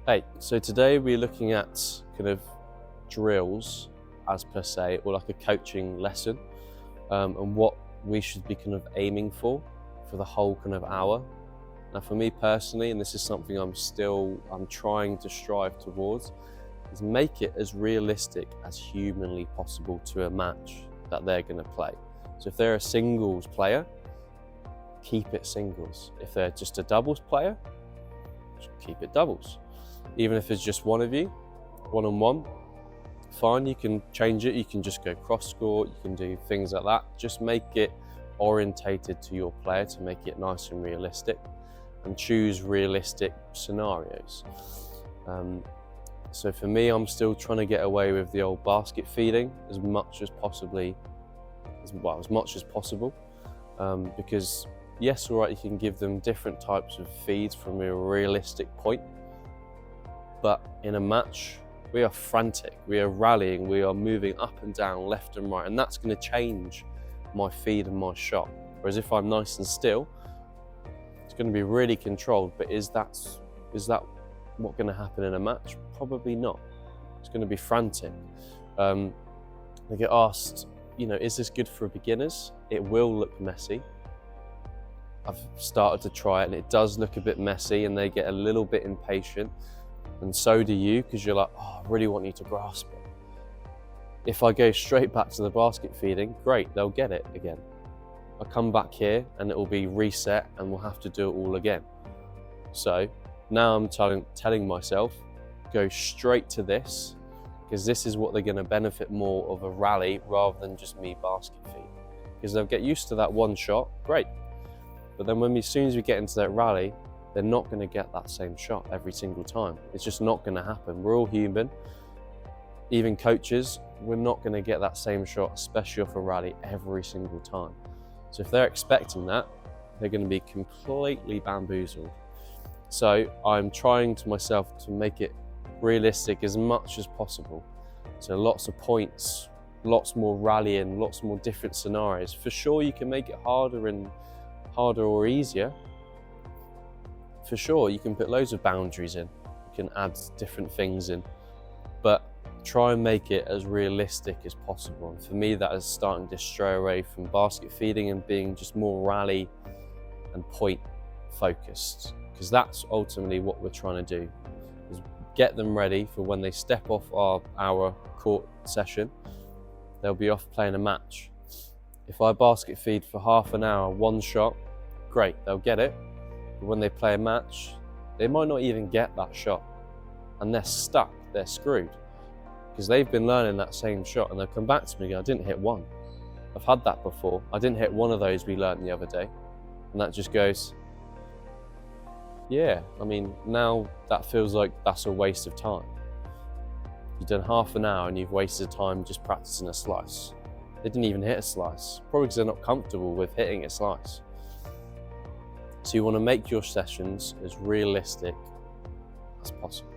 Hey, so today we're looking at kind of drills as per se, or like a coaching lesson, and what we should be kind of aiming for the whole kind of hour. Now for me personally, and this is something I'm trying to strive towards, is make it as realistic as humanly possible to a match that they're going to play. So if they're a singles player, keep it singles. If they're just a doubles player, keep it doubles. Even if it's just one of you, one-on-one, fine, you can change it, you can just go cross-court, you can do things like that. Just make it orientated to your player to make it nice and realistic, and choose realistic scenarios. So for me, I'm still trying to get away with the old basket feeding as much as possible, because yes, all right, you can give them different types of feeds from a realistic point, but in a match, we are frantic, we are rallying, we are moving up and down, left and right, and that's going to change my feed and my shot. Whereas if I'm nice and still, it's going to be really controlled. But is that what's going to happen in a match? Probably not. It's going to be frantic. They get asked, is this good for beginners? It will look messy. I've started to try it and it does look a bit messy, and they get a little bit impatient, and so do you, because you're like, oh, I really want you to grasp it. If I go straight back to the basket feeding, great, they'll get it again. I come back here and it will be reset and we'll have to do it all again. So now I'm telling myself, go straight to this, because this is what they're going to benefit more of, a rally rather than just me basket feed. Because they'll get used to that one shot, great. But then as soon as we get into that rally, they're not going to get that same shot every single time. It's just not going to happen. We're all human. Even coaches, we're not going to get that same shot, especially off a rally, every single time. So if they're expecting that, they're going to be completely bamboozled. So I'm trying to myself to make it realistic as much as possible. So lots of points, lots more rallying, lots more different scenarios. For sure, you can make it harder or easier. For sure, you can put loads of boundaries in, you can add different things in, but try and make it as realistic as possible. And for me, that is starting to stray away from basket feeding and being just more rally and point focused, because that's ultimately what we're trying to do, is get them ready for when they step off our court session, they'll be off playing a match. If I basket feed for half an hour, one shot, great, they'll get it. But when they play a match, they might not even get that shot, and they're stuck, they're screwed, because they've been learning that same shot, and they'll come back to me and go, I didn't hit one. I've had that before. I didn't hit one of those we learned the other day. And that just goes, yeah, now that feels like that's a waste of time. You've done half an hour and you've wasted time just practicing a slice. They didn't even hit a slice, probably because they're not comfortable with hitting a slice. So you want to make your sessions as realistic as possible.